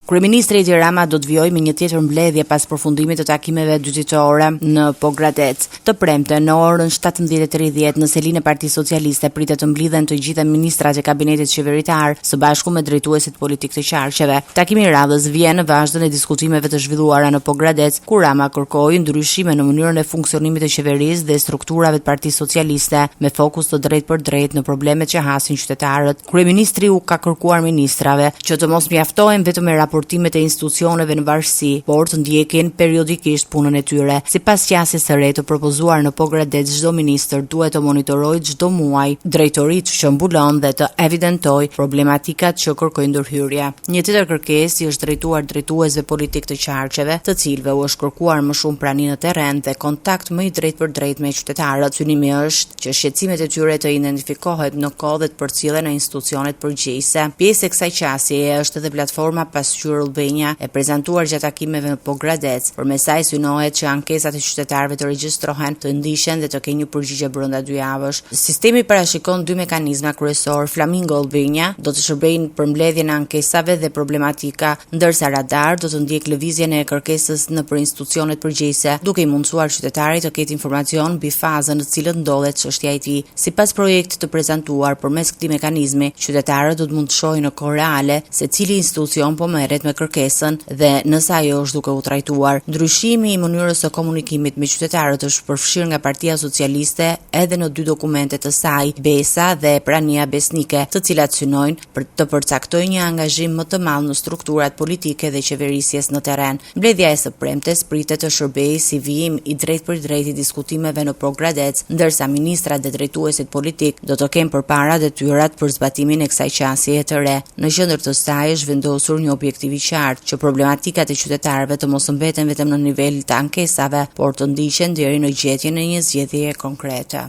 Kryeministri Edi Rama do të vijojë me një tjetër mbledhje pas përfundimit të takimeve dytitore në Pogradec. Të premte në orën 17:30 në selinë e Partisë Socialiste pritet të mblidhen të gjitha ministrat e kabinetit qeveritar së bashku me drejtuesit politik të qarqeve. Takimi i radhës vjen në vazhdon e diskutimeve të zhvilluara në Pogradec, ku Rama kërkoi ndryshime në mënyrën e funksionimit të qeverisë dhe strukturave të Partisë Socialiste me fokus të drejtë për drejtë në problemet që hasin qytetarët. Kryeministri u ka kërkuar ministrave që të mos mjaftohen vetëm me raportimet e institucioneve në varësi, por të ndjekin periodikisht punën e tyre. Sipas qasjes së re të propozuar në Pogradec, çdo ministër duhet të monitorojë çdo muaj drejtoritë që mbulon dhe të evidentoj problematikat që kërkojnë ndërhyrje. Një tjetër kërkesë i është drejtuar drejtuesve politik të qarqeve, të cilëve u është kërkuar më shumë prani në terren dhe kontakt më i drejtë për drejtë me qytetarët. Synimi është që shqetësimet e tyre të identifikohet në kohë dhe të përcjellen në institucionet përgjegjëse. Pjesë e kësaj qasjeje është edhe platforma pasqyrë Albania e prezantuar gjatë takimeve në Pogradec. Përmes saj synohet që ankesat e qytetarëve të regjistrohen, të ndiqen dhe të kenë një përgjigje brenda 2 javësh. Sistemi parashikon 2 mekanizma kryesor. Flamingo Albania do të shërbejnë për mbledhjen e ankesave dhe problematika, ndërsa Radar do të ndjek lëvizjen e kërkesës nëpër institucionet përgjegjëse, duke i mundsuar qytetarit të ketë informacion mbi fazën në të cilën ndodhet çështja e tij. Sipas projektit të prezantuar përmes këtij mekanizmi, qytetarët do të mund të shohin në kohë reale se cili institucion po merret me kërkesën dhe nëse ajo është duke u trajtuar. Ndryshimi i mënyrës së komunikimit me qytetarët është përfshirë nga Partia Socialiste edhe në 2 dokumente të saj, Besa dhe Prania Besnike, të cilat synojnë për të përcaktojnë një angazhim më të madh në strukturat politike dhe qeverisjes në terren. Mbledhja e së premtes pritet të shërbejë si vijim i drejtë për drejtë i diskutimeve në Pogradec, ndërsa ministrat dhe drejtuesit politik do të kenë përpara detyrat për zbatimin e kësaj qasjeje të re. Në qendër të saj është vendosur një objektiv i qartë që problematikat e qytetarëve të mos mbeten vetëm në nivel të ankesave, por të ndiqen deri në gjetjen e një zgjedhjeje konkrete.